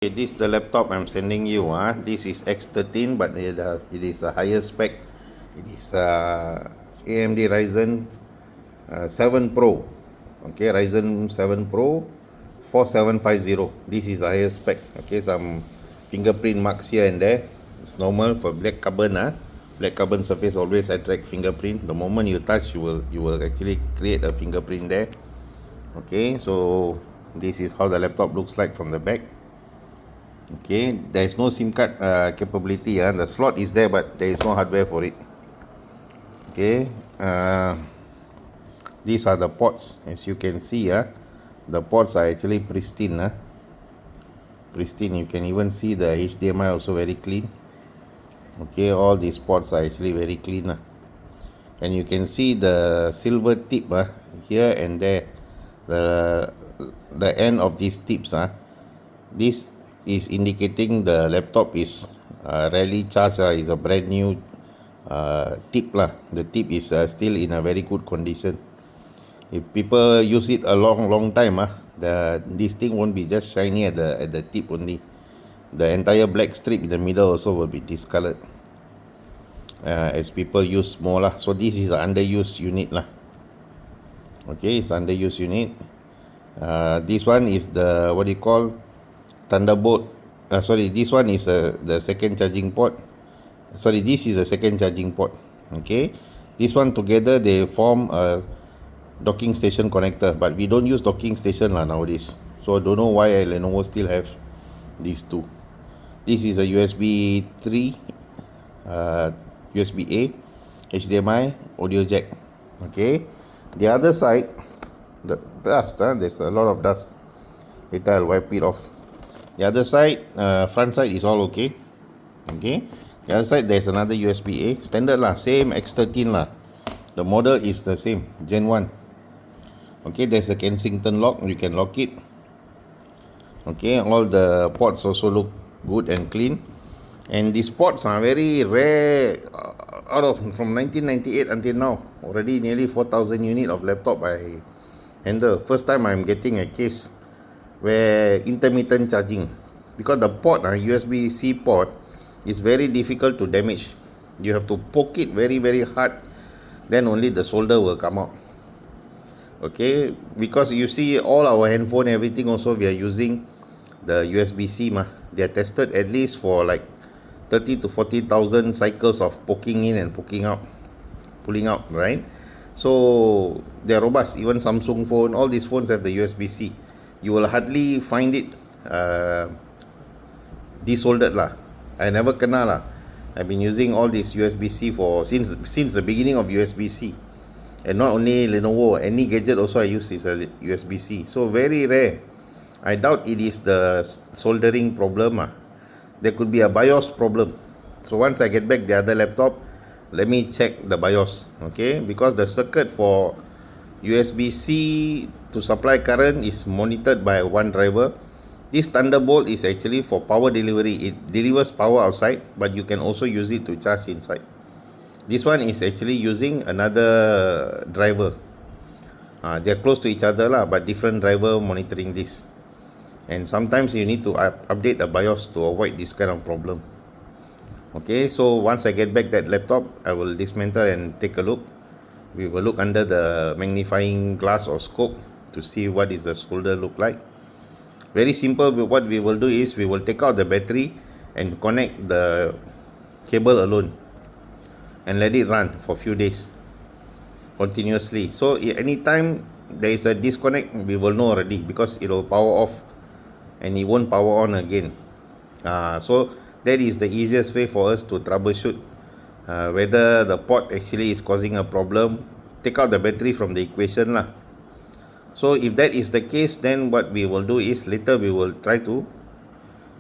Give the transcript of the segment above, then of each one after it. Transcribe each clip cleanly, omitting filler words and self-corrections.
Okay, this is the laptop I'm sending you. This is X13, but it is a higher spec. It is AMD Ryzen 7 Pro. Okay, Ryzen 7 Pro 4750. This is a higher spec. Okay, some fingerprint marks here and there. It's normal for black carbon. Black carbon surface always attract fingerprint. The moment you touch, you will actually create a fingerprint there. Okay, so this is how the laptop looks like from the back. Okay, there is no SIM card capability. The slot is there, but there is no hardware for it. Okay, these are the ports. As you can see, the ports are actually pristine. Pristine. You can even see the HDMI also very clean. Okay, all these ports are actually very clean. And you can see the silver tip here and there. The end of these tips. This is indicating the laptop is rarely charged. Is a brand new tip lah. The tip is still in a very good condition. If people use it a long time, this thing won't be just shiny at the tip only. The entire black strip in the middle also will be discolored as people use more lah. So this is an underused unit lah. Okay, it's underused unit. This one is the what do you call Thunderbolt. This one is the second charging port. This is the second charging port. Okay, this one together they form a docking station connector, but we don't use docking station nowadays. So I don't know why Lenovo still have these two. This is a USB 3, USB A, HDMI, audio jack. Okay, the other side, the dust. There's a lot of dust. Later I'll wipe it off. The other side, front side is all okay. Okay, the other side there's another USB A, standard lah, same X13 lah. The model is the same, Gen 1. Okay, there's a Kensington lock, you can lock it. Okay, all the ports also look good and clean. And these ports are very rare. From 1998 until now, already nearly 4,000 unit of laptop I handle. First time I'm getting a case where intermittent charging, because the port, USB-C port, is very difficult to damage. You have to poke it very hard, then only the solder will come out. Okay, because you see all our handphone, everything also we are using the USB-C they are tested at least for like 30 to 40,000 cycles of poking in and poking out, pulling out, right? So they are robust. Even Samsung phone, all these phones have the USB-C. You will hardly find it desoldered lah. I never kena lah. I've been using all this USB-C since the beginning of USB-C. And not only Lenovo, any gadget also I use is a USB-C. So very rare. I doubt it is the soldering problem. There could be a BIOS problem. So once I get back the other laptop, let me check the BIOS. Okay, because the circuit for USB-C to supply current is monitored by one driver. This Thunderbolt is actually for power delivery. It delivers power outside, but you can also use it to charge inside. This one is actually using another driver. They are close to each other lah, but different driver monitoring this. And sometimes you need to update the BIOS to avoid this kind of problem. Okay, so once I get back that laptop, I will dismantle and take a look. We will look under the magnifying glass or scope to see what is the solder look like. Very simple. What we will do is we will take out the battery and connect the cable alone and let it run for a few days continuously. So anytime there is a disconnect, we will know already, because it will power off and it won't power on again. So that is the easiest way for us to troubleshoot whether the port actually is causing a problem. Take out the battery from the equation lah. So if that is the case, then what we will do is later we will try to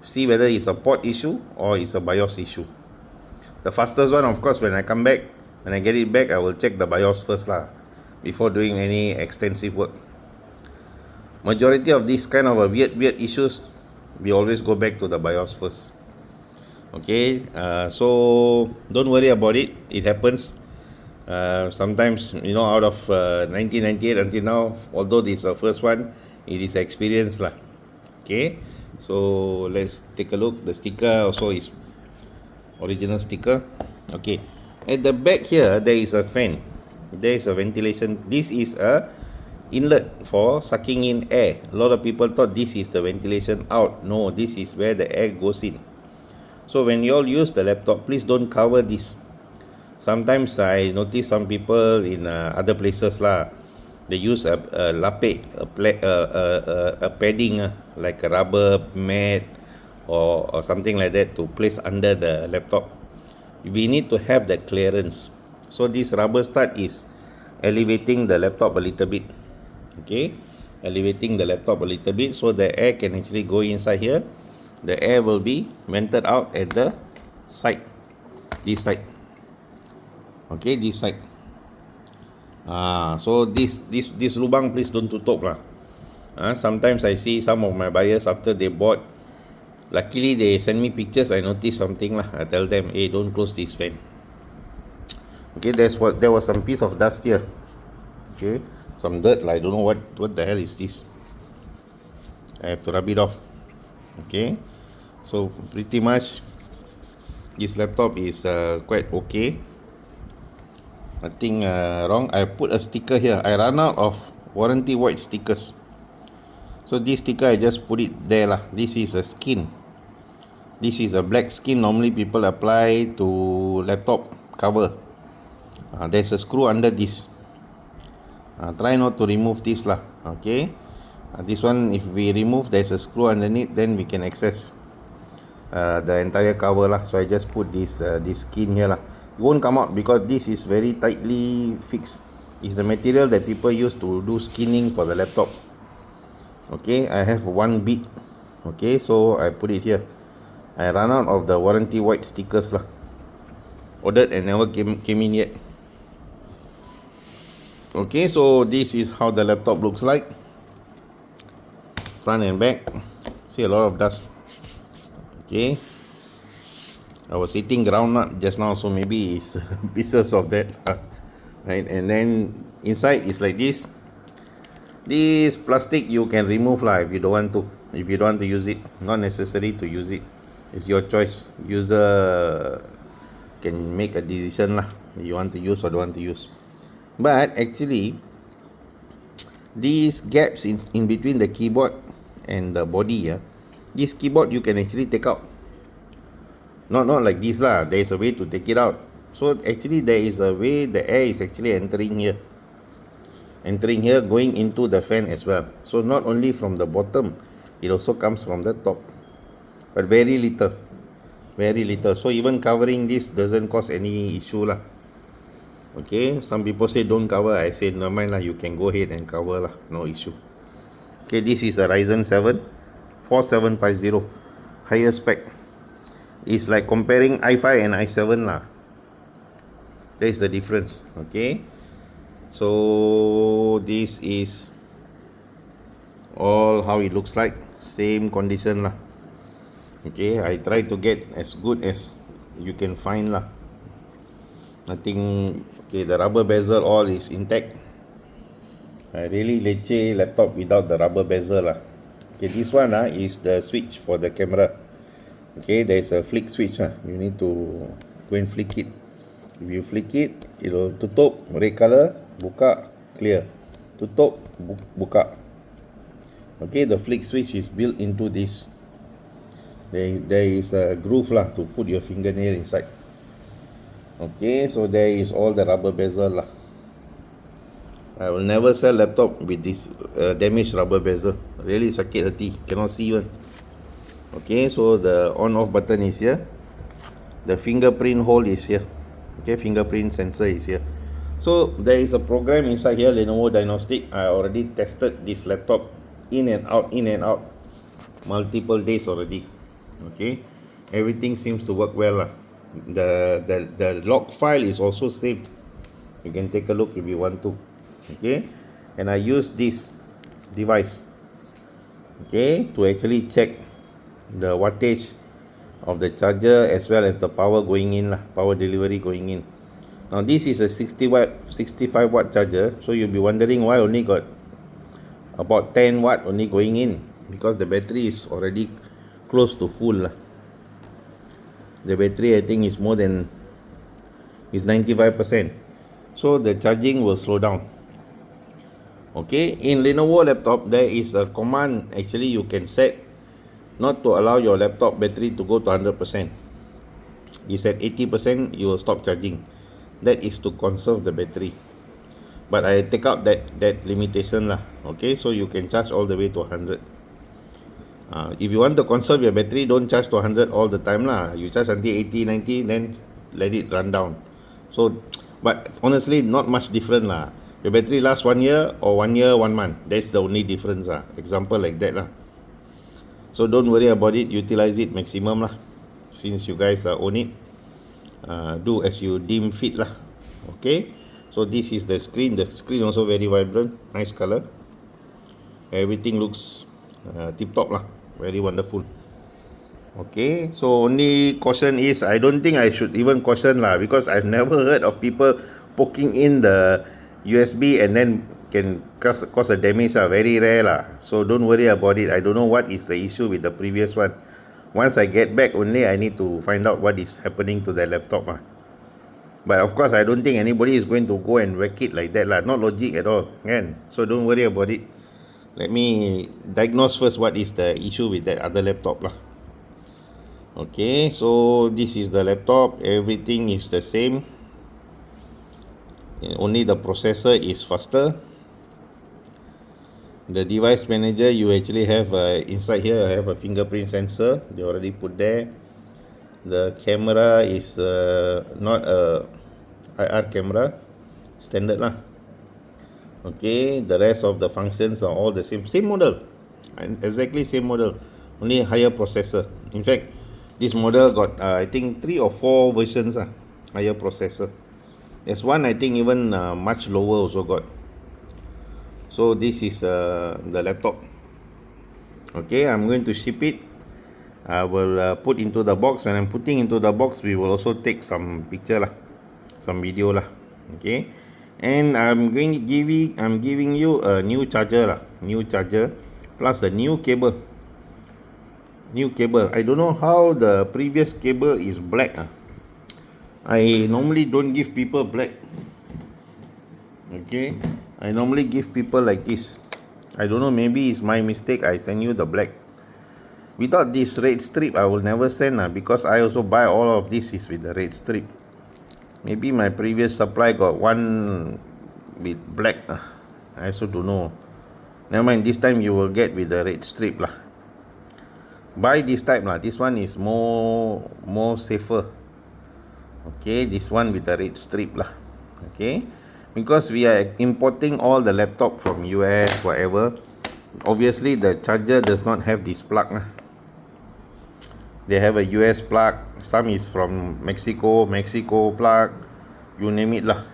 see whether it's a port issue or it's a BIOS issue. The fastest one, of course, when I come back, when I get it back, I will check the BIOS first lah, before doing any extensive work. Majority of these kind of weird issues, we always go back to the BIOS first. Okay, so don't worry about it. It happens. Sometimes, out of 1998 until now, although this is the first one, it is experience lah. Okay, So let's take a look. The sticker also is original sticker. Okay, at the back here there is a fan, there is a ventilation. This is a inlet for sucking in air. A lot of people thought this is the ventilation out. No, this is where the air goes in. So when you all use the laptop, please don't cover this. Sometimes I notice some people in other places lah, they use a lapik, a padding, like a rubber mat or something like that to place under the laptop. We need to have that clearance. So this rubber stud is elevating the laptop a little bit. Okay, elevating the laptop a little bit so the air can actually go inside here. The air will be vented out at the side, this side. Okay, this side. So this lubang please don't tutup lah. Sometimes I see some of my buyers after they bought, luckily they send me pictures, I notice something lah. I tell them, hey, don't close this fan. Okay, there was some piece of dust here. Okay, some dirt, I don't know what the hell is this. I have to rub it off. Okay, so pretty much this laptop is quite okay. Nothing wrong. I put a sticker here. I ran out of warranty white stickers, so this sticker I just put it there lah. This is a skin. This is a black skin. Normally people apply to laptop cover. There's a screw under this. Try not to remove this lah. Okay, this one if we remove, there's a screw underneath, then we can access the entire cover lah. So I just put this skin here lah. It won't come out because this is very tightly fixed. It's the material that people use to do skinning for the laptop. Okay, I have one bit. Okay, so I put it here. I ran out of the warranty white stickers lah. Ordered and never came in yet. Okay, so this is how the laptop looks like, front and back. See a lot of dust. Okay, I was eating groundnut just now, so maybe it's pieces of that. Right, and then inside is like this. This plastic you can remove lah if you don't want to. If you don't want to use it, not necessary to use it. It's your choice. User can make a decision lah. You want to use or don't want to use. But actually, these gaps in between the keyboard and the body, this keyboard you can actually take out. Not like this lah. There is a way to take it out. So actually there is a way the air is actually entering here, going into the fan as well. So not only from the bottom, it also comes from the top, but very little. So even covering this doesn't cause any issue lah. Okay, some people say don't cover. I say no mind lah, you can go ahead and cover lah, no issue. Okay, this is a Ryzen 7 4750, higher spec. It's like comparing i5 and i7 lah. There is the difference. Okay, so this is all how it looks like, same condition lah. Okay, I try to get as good as you can find lah. Nothing. Okay, the rubber bezel all is intact. I really leceh laptop without the rubber bezel lah. Okay, this one is the switch for the camera. Okay, there is a flick switch. You need to go and flick it. If you flick it, it will tutup, red color, buka, clear. Tutup, buka. Okay, the flick switch is built into this. There is a groove lah to put your fingernail inside. Okay, so there is all the rubber bezel lah. I will never sell laptop with this damaged rubber bezel. Really sakit hati, cannot see one. Okay, so the on off button is here. The fingerprint hole is here. Okay, fingerprint sensor is here. So there is a program inside here, Lenovo Diagnostic. I already tested this laptop in and out multiple days already. Okay, everything seems to work well lah. The log file is also saved. You can take a look if you want to. Okay, and I use this device, okay, to actually check the wattage of the charger as well as the power going in lah, power delivery going in. Now this is a 65 watt charger, so you'll be wondering why only got about 10 watt only going in. because the battery is already close to full lah. The battery I think is more than is 95%, so the charging will slow down. Okay, in Lenovo laptop there is a command actually you can set not to allow your laptop battery to go to 100%. You set 80%, you will stop charging. That is to conserve the battery, but I take out that limitation lah. Okay, so you can charge all the way to 100. If you want to conserve your battery, don't charge to 100 all the time lah. You charge until 80, 90, then let it run down. So, but honestly, not much different lah. Your battery lasts 1 year or 1 year, 1 month. That's the only difference lah. Example like that lah. So don't worry about it. Utilize it maximum lah. Since you guys own it, do as you deem fit lah. Okay. So this is the screen. The screen also very vibrant, nice color. Everything looks tip top lah. Very wonderful. Okay, so only caution is I don't think I should even caution lah, because I've never heard of people poking in the USB and then can cause a damage lah. Very rare lah. So don't worry about it. I don't know what is the issue with the previous one. Once I get back only, I need to find out what is happening to the laptop lah. But of course I don't think anybody is going to go and wreck it like that lah. Not logic at all, kan? So don't worry about it. Let me diagnose first what is the issue with that other laptop lah. Okay, so this is the laptop. Everything is the same. Only the processor is faster. The device manager, you actually have inside here, I have a fingerprint sensor. They already put there. The camera is not a IR camera, standard lah. Okay, the rest of the functions are all the same model, exactly same model, only higher processor. In fact, this model got I think 3 or 4 versions higher processor. There's one I think even much lower also got. So this is the laptop. Okay, I'm going to ship it. I will put into the box. When I'm putting into the box, we will also take some picture lah, some video lah. Okay. And I'm giving you a new charger lah, new charger plus a new cable. I don't know how the previous cable is black. I normally don't give people black. Okay, I normally give people like this. I don't know, maybe it's my mistake. I send you the black. Without this red strip, I will never send because I also buy all of this is with the red strip. Maybe my previous supply got one with black. I also don't know. Never mind, this time you will get with the red strip lah. Buy this type lah. This one is more safer. Okay, this one with the red strip lah. Okay, because we are importing all the laptop from US, whatever. Obviously, the charger does not have this plug lah. They have a US plug. Some is from Mexico plug. You name it lah.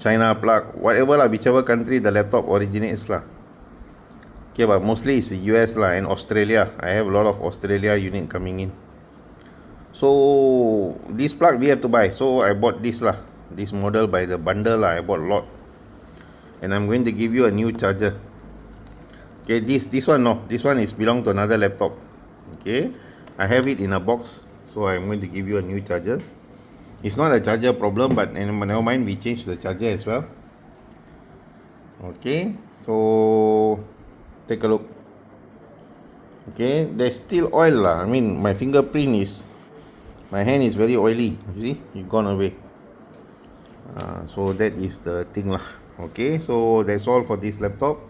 China plug, whatever lah, whichever country the laptop originates lah. Okay, but mostly it's US lah and Australia. I have a lot of Australia unit coming in. So this plug we have to buy. So I bought this lah. This model by the bundle lah. I bought a lot. And I'm going to give you a new charger. Okay, this one no. This one is belong to another laptop. Okay. I have it in a box, so I'm going to give you a new charger. It's not a charger problem, but never mind, we change the charger as well. Okay, so take a look. Okay, there's still oil lah. I mean, my fingerprint is, my hand is very oily. You see, it gone away. So that is the thing lah. Okay, so that's all for this laptop.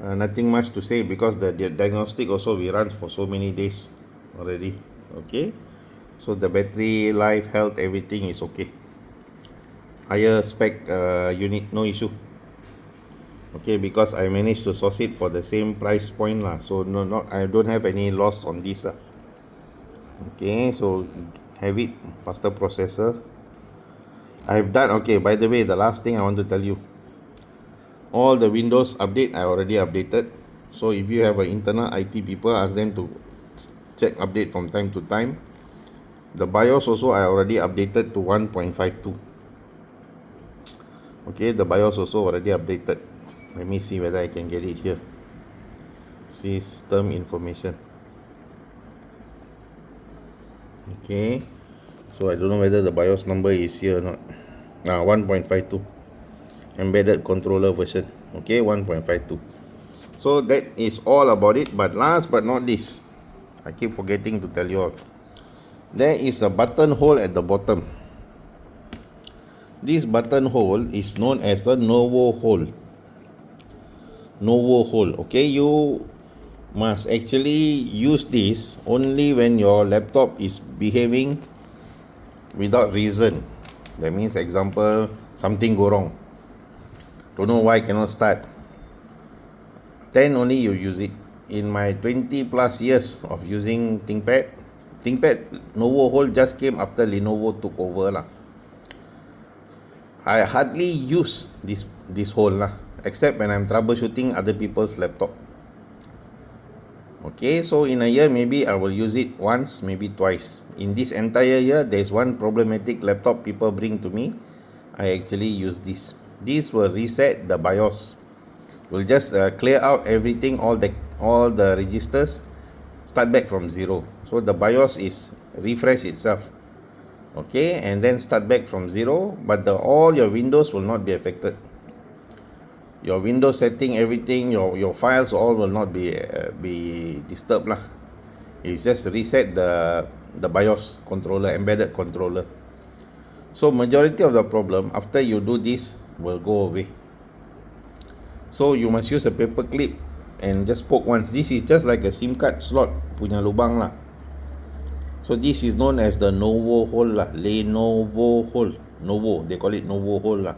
Nothing much to say because the diagnostic also we run for so many days already. Okay, so the battery life, health, everything is okay. Higher spec unit, no issue. Okay, because I managed to source it for the same price point lah, so I don't have any loss on this lah. Okay, so have it, faster processor. I've done, okay, by the way, the last thing I want to tell you, all the Windows update I already updated. So if you have an internal IT people, ask them to check update from time to time. The BIOS also I already updated to 1.52. Okay, the BIOS also already updated. Let me see whether I can get it here. system information. Okay, so I don't know whether the BIOS number is here or not. 1.52 embedded controller version. Okay, 1.52. So that is all about it. But last but not least, I keep forgetting to tell you all, there is a button hole at the bottom. This button hole is known as the Novo hole. Novo hole. Okay, you must actually use this only when your laptop is behaving without reason. That means, example, something go wrong, don't know why cannot start, then only you use it. In my 20 plus years of using ThinkPad Novo hole just came after Lenovo took over lah. I hardly use this hole lah, except when I'm troubleshooting other people's laptop. Okay, so in a year maybe I will use it once, maybe twice. In this entire year, there's one problematic laptop people bring to me. I actually use this. This will reset the BIOS. Will just clear out everything, all the registers, start back from zero. So the BIOS is refresh itself. Okay, and then start back from zero, but all your windows will not be affected. Your Windows setting, everything, your files all will not be disturbed lah. It's just reset the BIOS controller, embedded controller. So majority of the problem after you do this will go away. So you must use a paper clip and just poke once. This is just like a SIM card slot punya lubang lah. So this is known as the Novo hole lah, Lenovo hole. Novo, they call it Novo hole lah.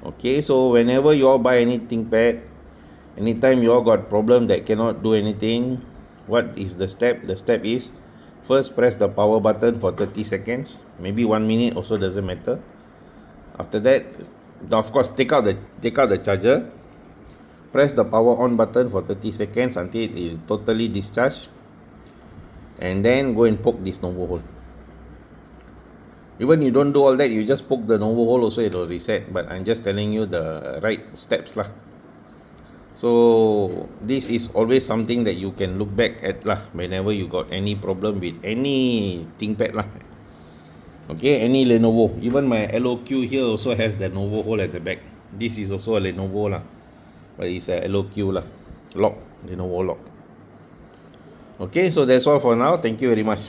Okay, so whenever you all buy any ThinkPad, anytime you all got problem that cannot do anything, what is the step? The step is, first press the power button for 30 seconds, maybe 1 minute also doesn't matter. After that, of course, take out the charger, press the power on button for 30 seconds until it is totally discharged, and then go and poke this Novo hole. Even you don't do all that, you just poke the Novo hole also, it will reset. But I'm just telling you the right steps lah. So this is always something that you can look back at lah whenever you got any problem with any ThinkPad lah. Okay, any Lenovo. Even my LOQ here also has the Novo hole at the back. This is also a Lenovo lah, but it's a LOQ lah, lock, Lenovo lock. Okay, so that's all for now. Thank you very much.